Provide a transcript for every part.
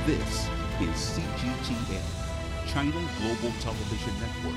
This is CGTN, China Global Television Network.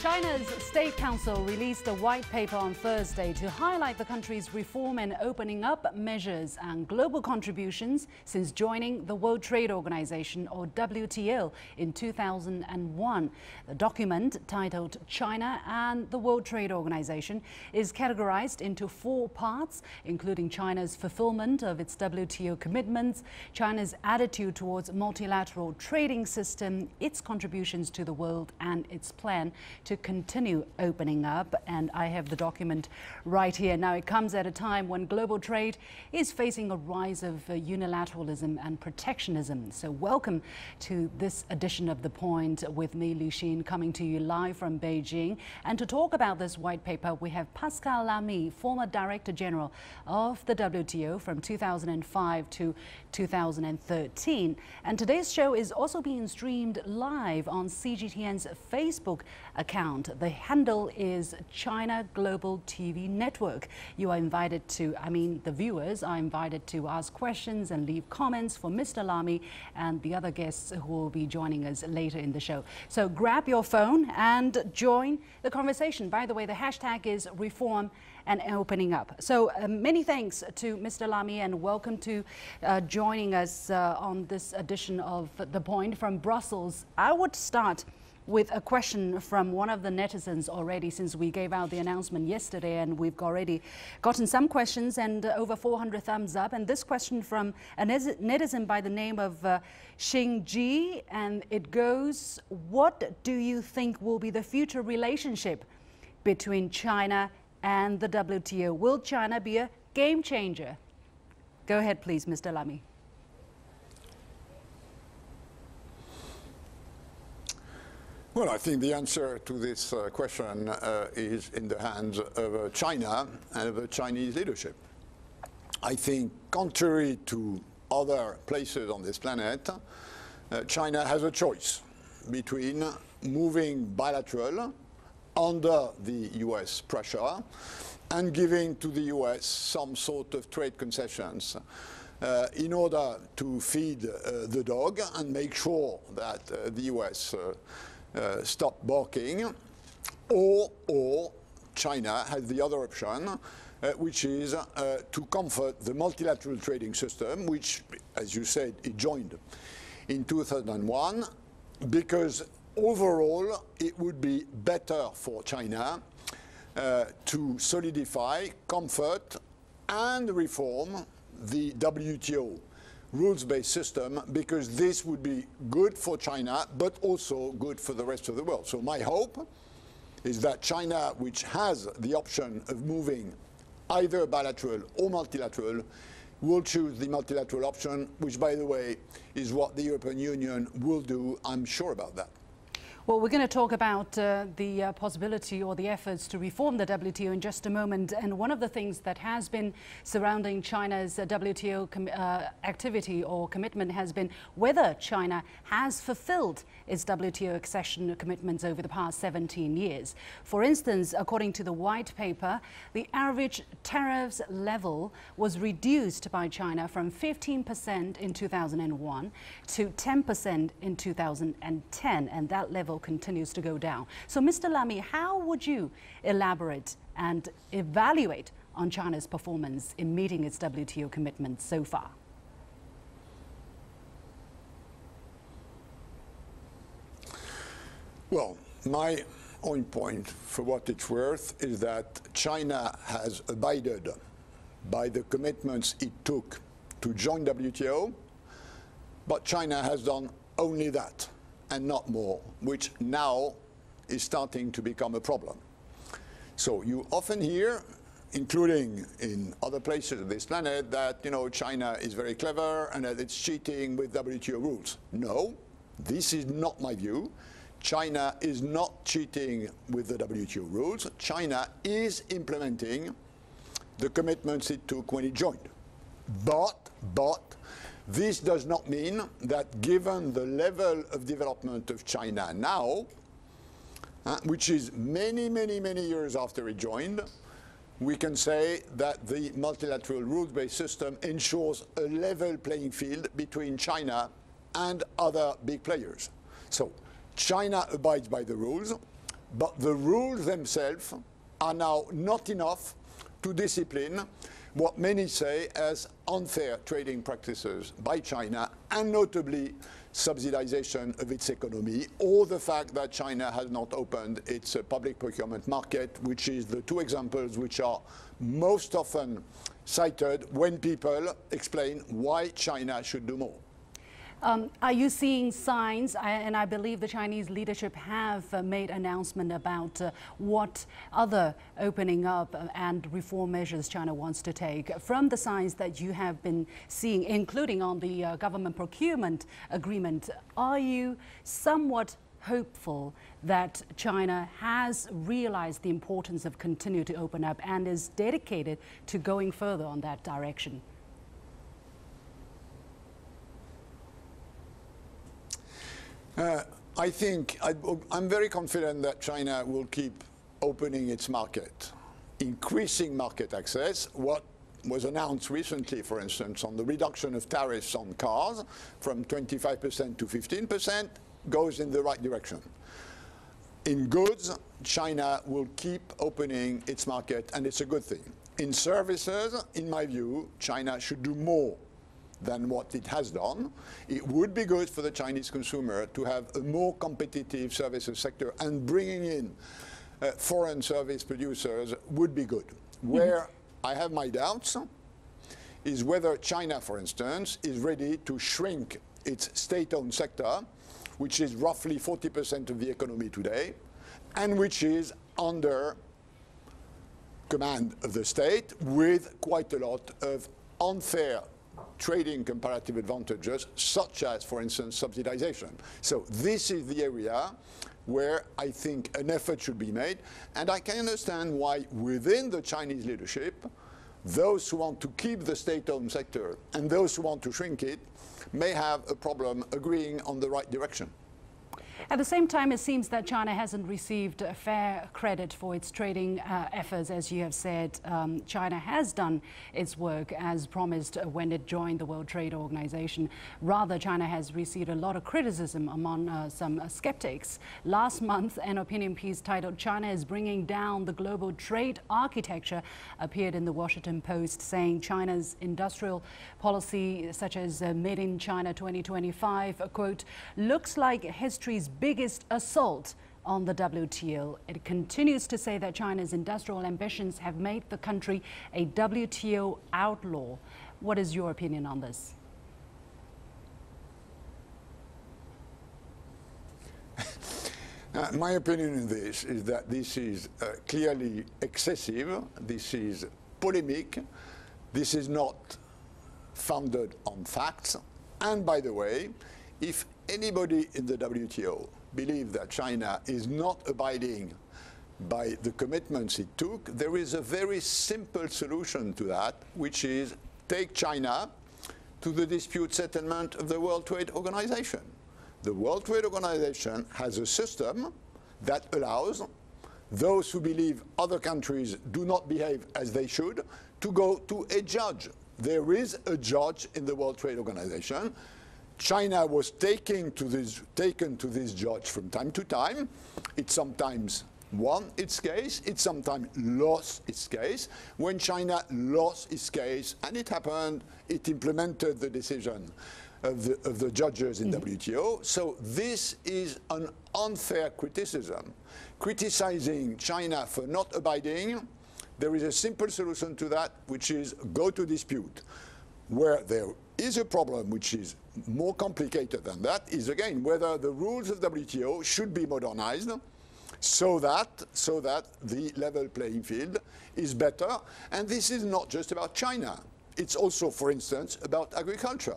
China's State Council released a white paper on Thursday to highlight the country's reform and opening up measures and global contributions since joining the World Trade Organization, or WTO, in 2001. The document, titled China and the World Trade Organization, is categorized into 4 parts, including China's fulfillment of its WTO commitments, China's attitude towards multilateral trading system, its contributions to the world, and its plan to continue opening up. And I have the document right here. Now, it comes at a time when global trade is facing a rise of unilateralism and protectionism. So welcome to this edition of The Point with me, Liu Xin, coming to you live from Beijing. And to talk about this white paper, we have Pascal Lamy, former Director General of the WTO from 2005 to 2013. And today's show is also being streamed live on CGTN's Facebook account. The handle is China Global TV Network. You are invited to, the viewers are invited to ask questions and leave comments for Mr. Lamy and the other guests who will be joining us later in the show. So grab your phone and join the conversation. By the way, the hashtag is reform and opening up. So many thanks to Mr. Lamy and welcome to joining us on this edition of The Point from Brussels. I would start with a question from one of the netizens already, since we gave out the announcement yesterday, and we've already gotten some questions and over 400 thumbs up. And this question from a netizen by the name of Xing, and it goes: what do you think will be the future relationship between China and the WTO? Will China be a game changer? Go ahead, please, Mr. Lamy. Well, I think the answer to this question is in the hands of China and of the Chinese leadership. I think, contrary to other places on this planet, China has a choice between moving bilateral under the US pressure and giving to the US some sort of trade concessions in order to feed the dog and make sure that the US stop barking, or China has the other option, which is to comfort the multilateral trading system, which, as you said, it joined in 2001, because overall it would be better for China to solidify, comfort, and reform the WTO rules-based system, because this would be good for China, but also good for the rest of the world. So my hope is that China, which has the option of moving either bilateral or multilateral, will choose the multilateral option, which, by the way, is what the European Union will do. I'm sure about that. Well, we're going to talk about the possibility or the efforts to reform the WTO in just a moment. And one of the things that has been surrounding China's WTO activity or commitment has been whether China has fulfilled its WTO accession commitments over the past 17 years. For instance, according to the white paper, the average tariffs level was reduced by China from 15% in 2001 to 10% in 2010, and that level continues to go down. So, Mr. Lamy, how would you elaborate and evaluate on China's performance in meeting its WTO commitments so far? Well, my own point, for what it's worth, is that China has abided by the commitments it took to join WTO, but China has done only that and not more, which now is starting to become a problem. So you often hear, including in other places of this planet, that China is very clever and that it's cheating with WTO rules. No, this is not my view. China is not cheating with the WTO rules. China is implementing the commitments it took when it joined. But This does not mean that given the level of development of China now, which is many, many, many years after it joined, we can say that the multilateral rules-based system ensures a level playing field between China and other big players. So China abides by the rules, but the rules themselves are now not enough to discipline what many say as unfair trading practices by China, and notably subsidization of its economy, or the fact that China has not opened its public procurement market, which is the two examples which are most often cited when people explain why China should do more. Are you seeing signs, and I believe the Chinese leadership have made announcement about what other opening up and reform measures China wants to take? From the signs that you have been seeing, including on the government procurement agreement, are you somewhat hopeful that China has realized the importance of continue to open up and is dedicated to going further on that direction? I think I'm very confident that China will keep opening its market, increasing market access. What was announced recently, for instance, on the reduction of tariffs on cars from 25% to 15% goes in the right direction. In goods, China will keep opening its market, and it's a good thing. In services, in my view, China should do more than what it has done. It would be good for the Chinese consumer to have a more competitive services sector, and bringing in foreign service producers would be good. Where I have my doubts is whether China, for instance, is ready to shrink its state-owned sector, which is roughly 40% of the economy today, and which is under command of the state with quite a lot of unfair trading comparative advantages, such as, for instance, subsidization. So this is the area where I think an effort should be made, and I can understand why within the Chinese leadership, those who want to keep the state-owned sector and those who want to shrink it may have a problem agreeing on the right direction. At the same time, it seems that China hasn't received fair credit for its trading efforts. As you have said, China has done its work as promised when it joined the World Trade Organization. Rather, China has received a lot of criticism among some skeptics. Last month, an opinion piece titled "China is Bringing Down the Global Trade Architecture" appeared in the Washington Post, saying China's industrial policy, such as Made in China 2025, quote, looks like history's biggest assault on the WTO. It continues to say that China's industrial ambitions have made the country a WTO outlaw. What is your opinion on this? My opinion in this is that this is clearly excessive, this is polemic, this is not founded on facts. And by the way, if anybody in the WTO believes that China is not abiding by the commitments it took, there is a very simple solution to that, which is take China to the dispute settlement of the World Trade Organization. The World Trade Organization has a system that allows those who believe other countries do not behave as they should to go to a judge. There is a judge in the World Trade Organization. China was taken to this judge from time to time. It sometimes won its case, it sometimes lost its case. When China lost its case, and it happened, it implemented the decision of the judges in WTO. So this is an unfair criticism. Criticizing China for not abiding, there is a simple solution to that, which is go to dispute. Where there is a problem which is more complicated than that is, again, whether the rules of WTO should be modernized so that the level playing field is better. And this is not just about China. it's also, for instance, about agriculture.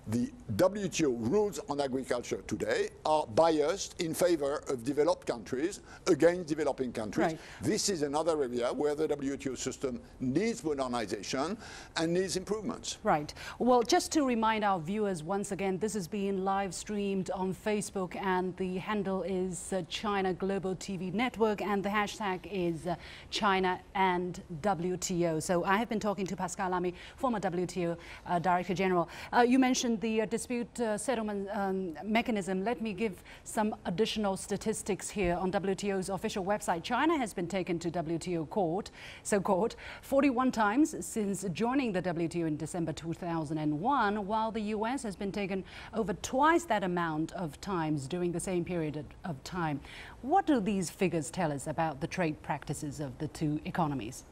The WTO rules on agriculture today are biased in favor of developed countries against developing countries. Right. This is another area where the WTO system needs modernization and needs improvements. Right. Well, just to remind our viewers once again, this is being live streamed on Facebook, and the handle is China Global TV Network, and the hashtag is China and WTO. So I have been talking to Pascal Lamy, former WTO Director General. You mentioned the dispute settlement mechanism. Let me give some additional statistics here. On WTO's official website, China has been taken to WTO court, 41 times since joining the WTO in December 2001, while the US has been taken over twice that amount of times during the same period of time. What do these figures tell us about the trade practices of the two economies?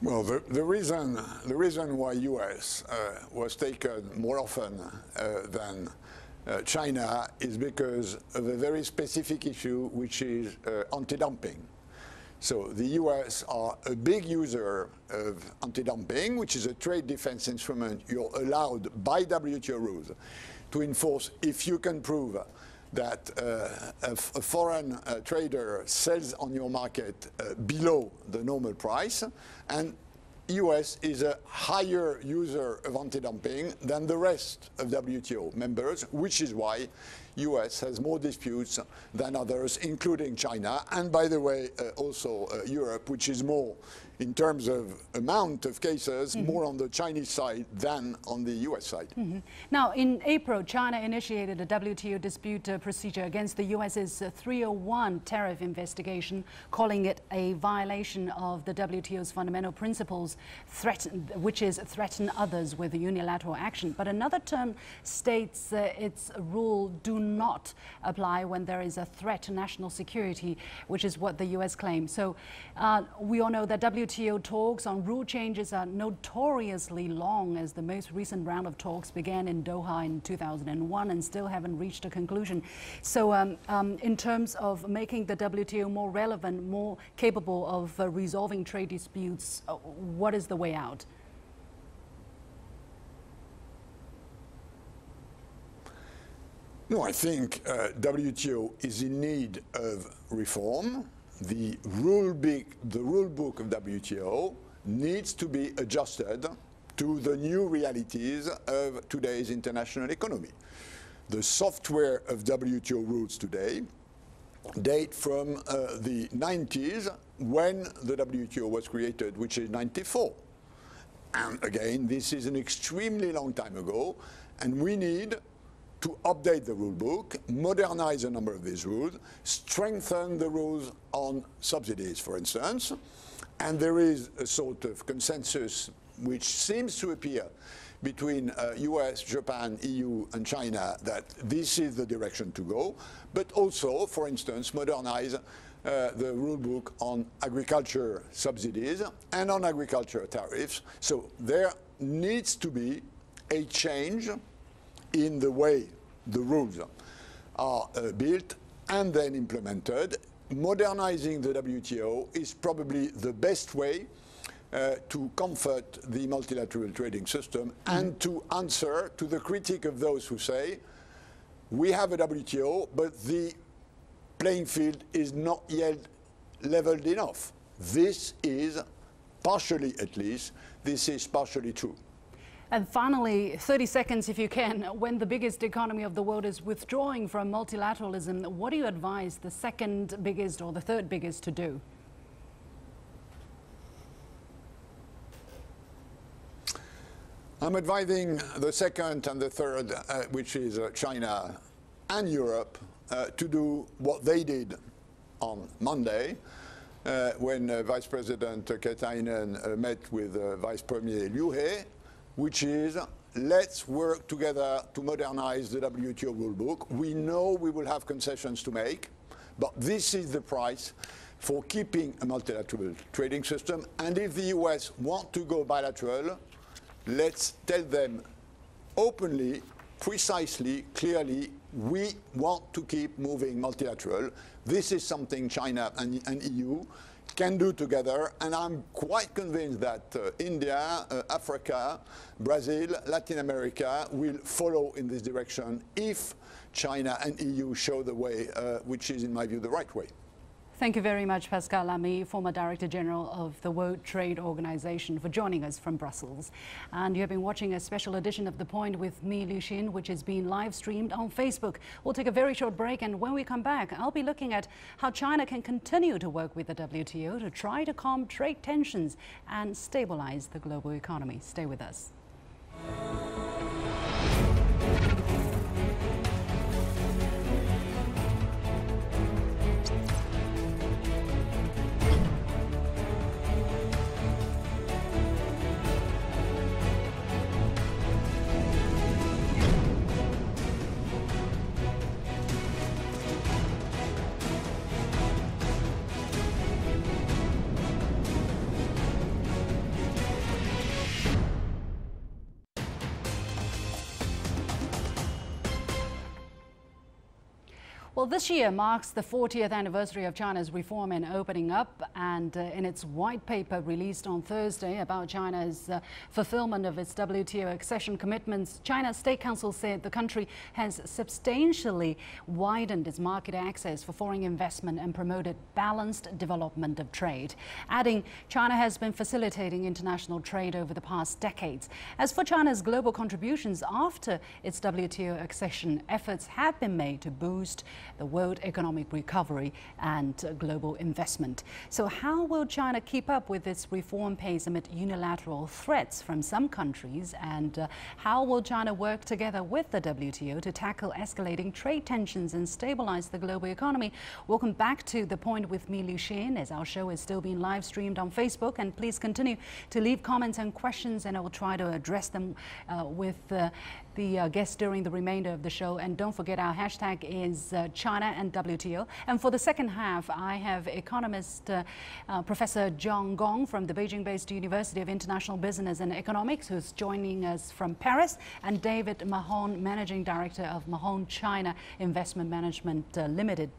Well, the reason why US was taken more often than China is because of a very specific issue, which is anti-dumping. So the US are a big user of anti-dumping, which is a trade defense instrument you're allowed by WTO rules to enforce if you can prove that a foreign trader sells on your market below the normal price, and US is a higher user of anti-dumping than the rest of WTO members, which is why US has more disputes than others, including China, and by the way, also Europe, which is more, in terms of amount of cases, more on the Chinese side than on the US side. Now, in April, China initiated a WTO dispute procedure against the US's 301 tariff investigation, calling it a violation of the WTO's fundamental principles, which is threaten others with unilateral action. But another term states its rule do not apply when there is a threat to national security, which is what the US claims. So we all know that WTO talks on rule changes are notoriously long, as the most recent round of talks began in Doha in 2001 and still haven't reached a conclusion. So in terms of making the WTO more relevant, more capable of resolving trade disputes, what is the way out? No, I think WTO is in need of reform. The rule book of WTO needs to be adjusted to the new realities of today's international economy. The software of WTO rules today date from the 90s, when the WTO was created, which is 94. And again, this is an extremely long time ago, and we need to update the rule book, modernize a number of these rules, strengthen the rules on subsidies, for instance. And there is a sort of consensus which seems to appear between US, Japan, EU, and China that this is the direction to go, but also, for instance, modernize the rule book on agriculture subsidies and on agriculture tariffs. So there needs to be a change in the way the rules are built and then implemented. Modernizing the WTO is probably the best way to comfort the multilateral trading system and to answer to the critique of those who say, we have a WTO, but the playing field is not yet leveled enough. This is, partially at least, this is partially true. And finally, 30 seconds if you can, when the biggest economy of the world is withdrawing from multilateralism, what do you advise the second biggest or the third biggest to do? I'm advising the second and the third, which is China and Europe, to do what they did on Monday, when Vice President Katainen met with Vice Premier Liu Xin, which is, let's work together to modernize the WTO rulebook. We know we will have concessions to make, but this is the price for keeping a multilateral trading system. And if the US want to go bilateral, let's tell them openly precisely, clearly, we want to keep moving multilateral. This is something China and EU can do together, and I'm quite convinced that India, Africa, Brazil, Latin America will follow in this direction if China and EU show the way, which is, in my view, the right way. Thank you very much, Pascal Lamy, former Director General of the World Trade Organization, for joining us from Brussels. And you have been watching a special edition of The Point with me, Liu Xin, which is being live streamed on Facebook. We'll take a very short break, and when we come back, I'll be looking at how China can continue to work with the WTO to try to calm trade tensions and stabilize the global economy. Stay with us. Well, this year marks the 40th anniversary of China's reform and opening up, and in its white paper released on Thursday about China's fulfillment of its WTO accession commitments, China's State Council said the country has substantially widened its market access for foreign investment and promoted balanced development of trade, adding China has been facilitating international trade over the past decades. As for China's global contributions after its WTO accession, efforts have been made to boost the world economic recovery and global investment. So how will China keep up with its reform pace amid unilateral threats from some countries? And how will China work together with the WTO to tackle escalating trade tensions and stabilize the global economy? Welcome back to The Point with me, Liu Xin, as our show is still being live streamed on Facebook. And please continue to leave comments and questions, and I will try to address them with the guests during the remainder of the show. And don't forget, our hashtag is China and WTO. And for the second half, I have economist Professor Gong from the Beijing-based University of International Business and Economics, who's joining us from Paris, and David Mahon, Managing Director of Mahon China Investment Management Limited.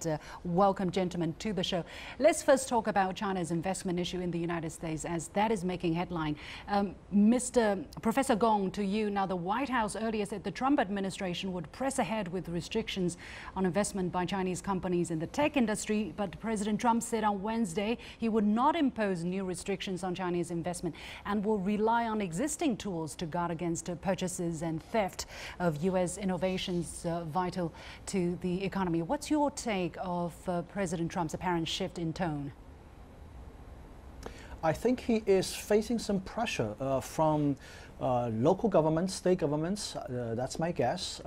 Welcome, gentlemen, to the show. Let's first talk about China's investment issue in the United States, as that is making headline. Mr. Professor Gong, to you. Now, the White House earlier said the Trump administration would press ahead with restrictions on investment by Chinese companies in the tech industry, but President Trump said on Wednesday he would not impose new restrictions on Chinese investment and will rely on existing tools to guard against purchases and theft of U.S. innovations vital to the economy. What's your take of President Trump's apparent shift in tone? I think he is facing some pressure from local governments, state governments. That's my guess.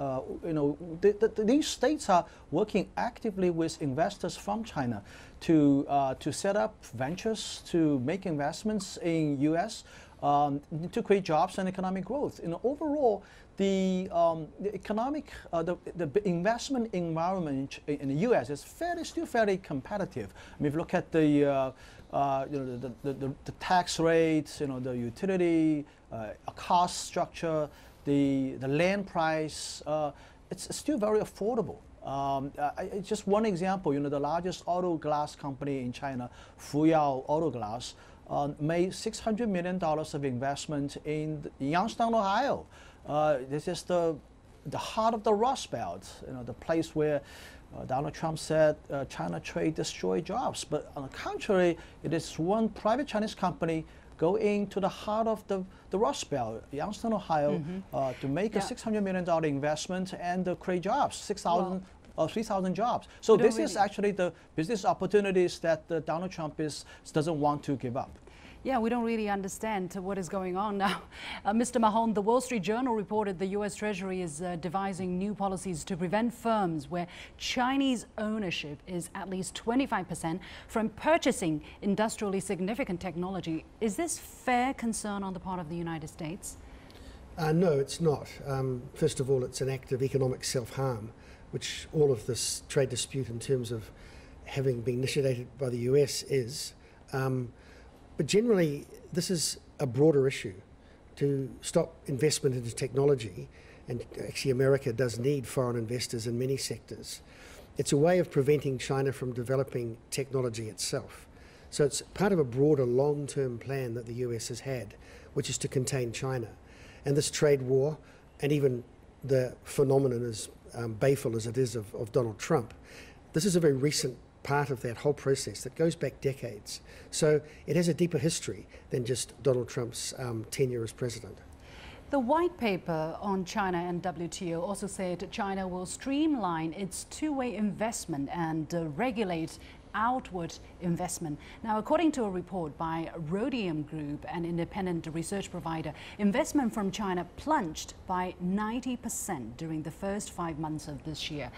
These states are working actively with investors from China to set up ventures, to make investments in U.S. To create jobs and economic growth. Overall, the economic, the investment environment in the U.S. is still fairly competitive. I mean, if you look at the tax rates, the utility cost structure, the land price, it's still very affordable. Just one example, the largest auto glass company in China, Fuyao Auto Glass, made $600 million of investment in Youngstown, Ohio. This is the heart of the Rust Belt, the place where Donald Trump said China trade destroyed jobs. But on the contrary, it is one private Chinese company going to the heart of the Rust Belt, Youngstown, Ohio, to make a $600 million investment and create jobs, 3,000 jobs. So this is actually the business opportunities that Donald Trump doesn't want to give up. Yeah, we don't really understand what is going on now. Mr. Mahon, the Wall Street Journal reported the U.S. Treasury is devising new policies to prevent firms where Chinese ownership is at least 25% from purchasing industrially significant technology. Is this fair concern on the part of the United States? No, it's not. First of all, it's an act of economic self-harm, which all of this trade dispute in terms of having been initiated by the US is. But generally, this is a broader issue to stop investment into technology and actually America does need foreign investors in many sectors. It's a way of preventing China from developing technology itself. So it's part of a broader long-term plan that the US has had, which is to contain China. And this trade war, and even the phenomenon as baleful as it is of Donald Trump, this is a very recent part of that whole process that goes back decades. So it has a deeper history than just Donald Trump's tenure as president. The white paper on China and WTO also said China will streamline its two-way investment and regulate outward investment. Now, according to a report by Rhodium Group, an independent research provider, investment from China plunged by 90% during the first 5 months of this year.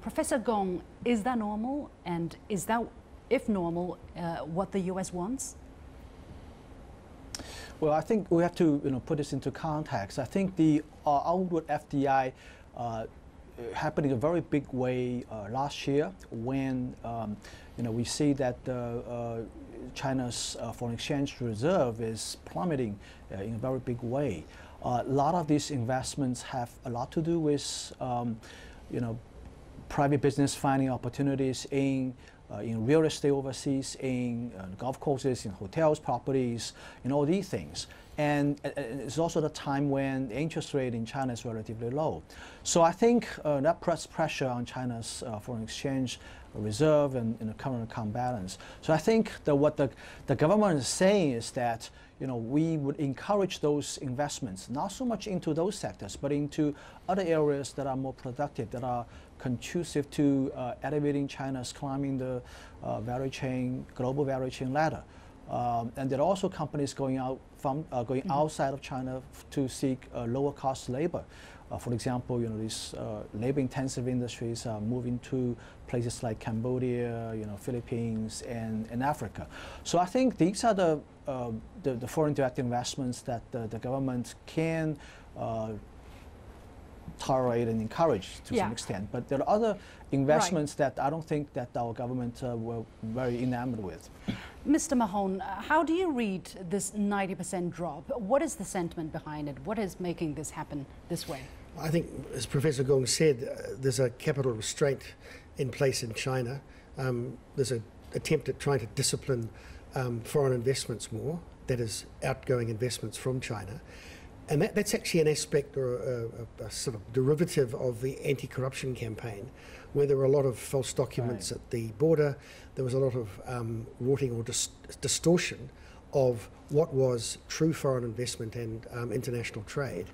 Professor Gong, is that normal? And is that, if normal, what the US wants? Well, I think we have to put this into context. I think the outward FDI happened in a very big way last year when we see that China's foreign exchange reserve is plummeting in a very big way. A lot of these investments have a lot to do with private business finding opportunities in real estate overseas, in golf courses, in hotels, properties, all these things. And it's also the time when the interest rate in China is relatively low. So I think that puts pressure on China's foreign exchange reserve and the current account balance. So I think that what the government is saying is that we would encourage those investments, not so much into those sectors, but into other areas that are more productive, that are conducive to elevating China's climbing the value chain, global value chain ladder. And there are also companies going outside of China to seek lower cost labor. For example, these labor-intensive industries are moving to places like Cambodia, Philippines, and Africa. So I think these are the foreign direct investments that the government can tolerate and encourage to some extent. But there are other investments that I don't think that our government were very enamored with. Mr. Mahon, how do you read this 90% drop? What is the sentiment behind it? What is making this happen this way? I think, as Professor Gong said, there's a capital restraint in place in China. There's an attempt at trying to discipline foreign investments more, that is, outgoing investments from China. And that's actually an aspect or a sort of derivative of the anti-corruption campaign, where there were a lot of false documents at the border. There was a lot of rorting or distortion of what was true foreign investment and international trade.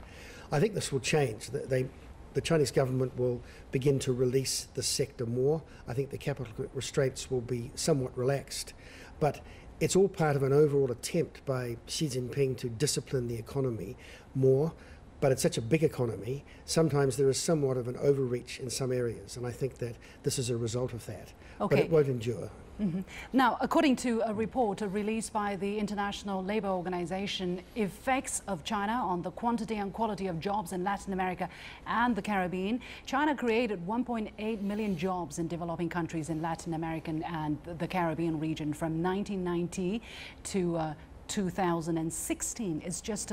I think this will change. The Chinese government will begin to release the sector more. I think the capital restraints will be somewhat relaxed. But it's all part of an overall attempt by Xi Jinping to discipline the economy more. But it's such a big economy, sometimes there is somewhat of an overreach in some areas, and I think that this is a result of that. Okay. But it won't endure. Mm-hmm. Now, according to a report released by the International Labour Organization, effects of China on the quantity and quality of jobs in Latin America and the Caribbean, China created 1.8 million jobs in developing countries in Latin American and the Caribbean region from 1990 to 2016. It's just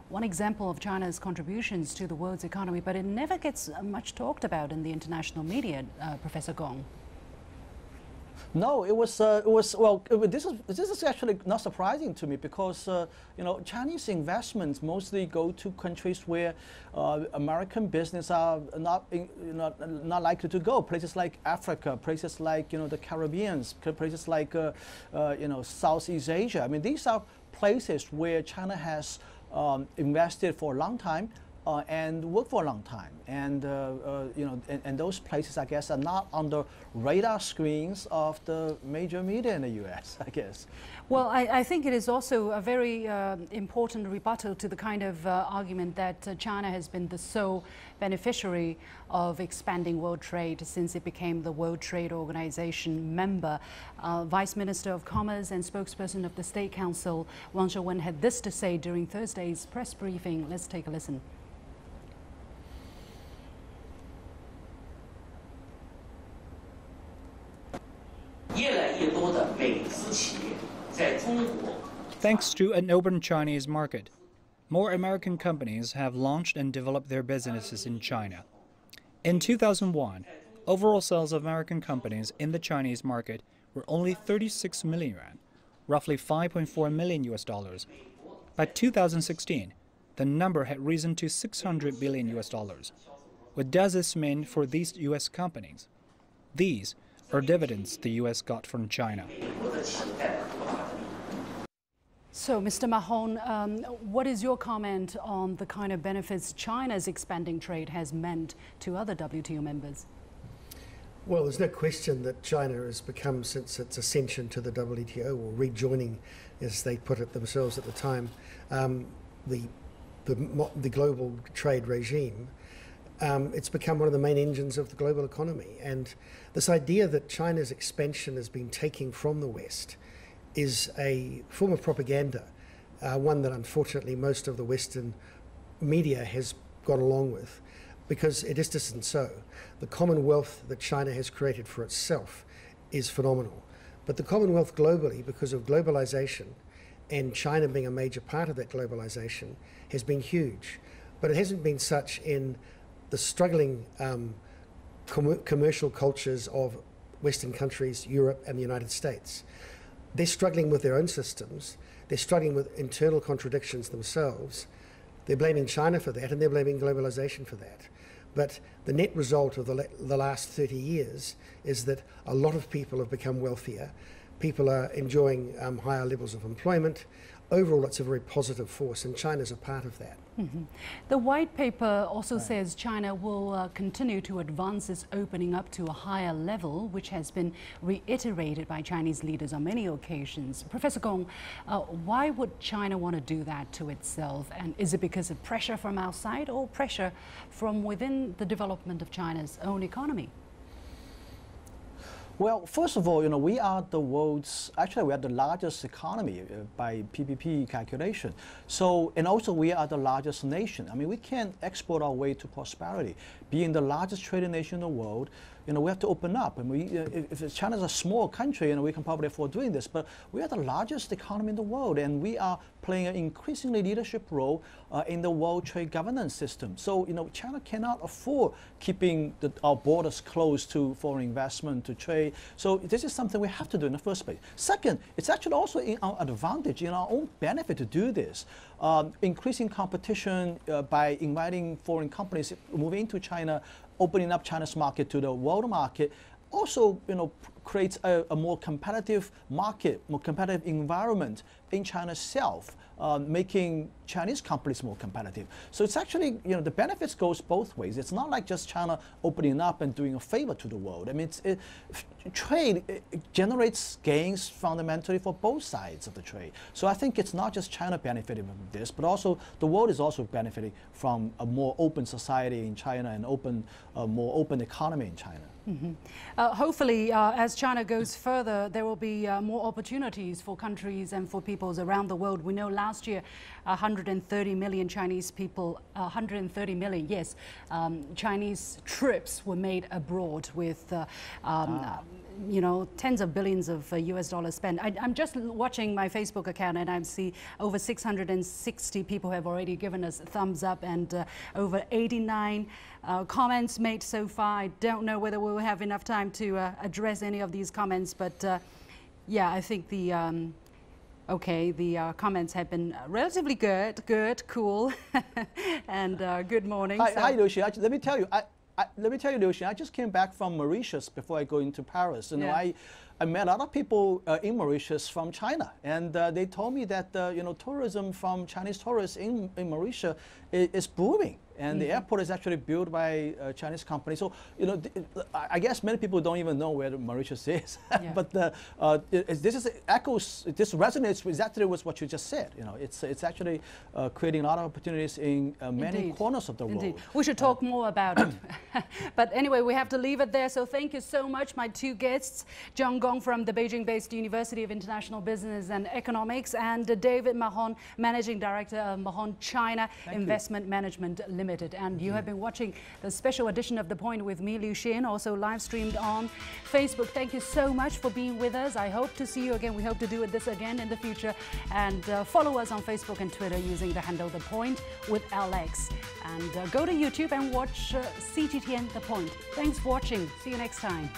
one example of China's contributions to the world's economy, but it never gets much talked about in the international media, Professor Gong. No, it was well. This is actually not surprising to me because Chinese investments mostly go to countries where American business are not likely to go. Places like Africa, places like the Caribbean, places like Southeast Asia. I mean, these are places where China has invested for a long time. And work for a long time, and and those places, I guess, are not on the radar screens of the major media in the U.S., I guess. Well, I think it is also a very important rebuttal to the kind of argument that China has been the sole beneficiary of expanding world trade since it became the World Trade Organization member. Vice Minister of Commerce and spokesperson of the State Council, Wang Shouwen, had this to say during Thursday's press briefing. Let's take a listen. Thanks to an open Chinese market, more American companies have launched and developed their businesses in China. In 2001, overall sales of American companies in the Chinese market were only 36 million yuan, roughly $5.4 million. By 2016, the number had risen to $600 billion. What does this mean for these U.S. companies? These are dividends the U.S. got from China. So, Mr. Mahon, what is your comment on the kind of benefits China's expanding trade has meant to other WTO members? Well, there's no question that China has become, since its ascension to the WTO, or rejoining, as they put it themselves at the time, the global trade regime. It's become one of the main engines of the global economy. And this idea that China's expansion has been taking from the West is a form of propaganda, one that unfortunately most of the Western media has gone along with, because it just isn't so. The commonwealth that China has created for itself is phenomenal. But the commonwealth globally, because of globalization, and China being a major part of that globalization, has been huge. But it hasn't been such in the struggling commercial cultures of Western countries, Europe and the United States. They're struggling with their own systems. They're struggling with internal contradictions themselves. They're blaming China for that, and they're blaming globalization for that. But the net result of the last 30 years is that a lot of people have become wealthier. People are enjoying higher levels of employment. Overall, it's a very positive force, and China's a part of that. Mm-hmm. The white paper also says China will continue to advance its opening up to a higher level, which has been reiterated by Chinese leaders on many occasions. Professor Gong, why would China want to do that to itself? And is it because of pressure from outside or pressure from within the development of China's own economy? Well, first of all, we are the world's, actually we are the largest economy by PPP calculation. So, and also we are the largest nation. I mean, we can't export our way to prosperity. Being the largest trading nation in the world, we have to open up. And if China's a small country, we can probably afford doing this, but we are the largest economy in the world, and we are playing an increasingly leadership role in the world trade governance system. So, China cannot afford keeping our borders closed to foreign investment, to trade. So this is something we have to do in the first place. Second, it's actually also in our advantage, in our own benefit to do this. Increasing competition by inviting foreign companies moving into China, opening up China's market to the world market, also creates a more competitive market, more competitive environment in China itself, making Chinese companies more competitive. So it's actually, the benefits goes both ways. It's not like just China opening up and doing a favor to the world. I mean, trade generates gains fundamentally for both sides of the trade. So I think it's not just China benefiting from this, but also the world is also benefiting from a more open society in China and more open economy in China. Mm-hmm. Hopefully, as China goes further, there will be more opportunities for countries and for peoples around the world. We know last year 130 million Chinese people, 130 million, yes, Chinese trips were made abroad with tens of billions of US dollars spent. I'm just watching my Facebook account and I see over 660 people have already given us a thumbs up, and over 89 comments made so far. I don't know whether we will have enough time to address any of these comments, but yeah, I think the comments have been relatively good, cool, and good morning. Hi, Liu Xin. Let me tell you, Liu Xin, I just came back from Mauritius before I go into Paris. I met a lot of people in Mauritius from China, and they told me that tourism from Chinese tourists in Mauritius is booming. And the airport is actually built by a Chinese company. So, I guess many people don't even know where Mauritius is. Yeah. But this resonates exactly with what you just said. It's actually creating a lot of opportunities in many corners of the world. We should talk more about it. But anyway, we have to leave it there. So thank you so much, my two guests, John Gong from the Beijing-based University of International Business and Economics, and David Mahon, Managing Director of Mahon China Investment Management Limited. committed. And you have been watching the special edition of The Point with me, Liu Xin, also live streamed on Facebook. Thank you so much for being with us. I hope to see you again. We hope to do this again in the future. And follow us on Facebook and Twitter using the handle The Point with LX. And go to YouTube and watch CGTN The Point. Thanks for watching. See you next time.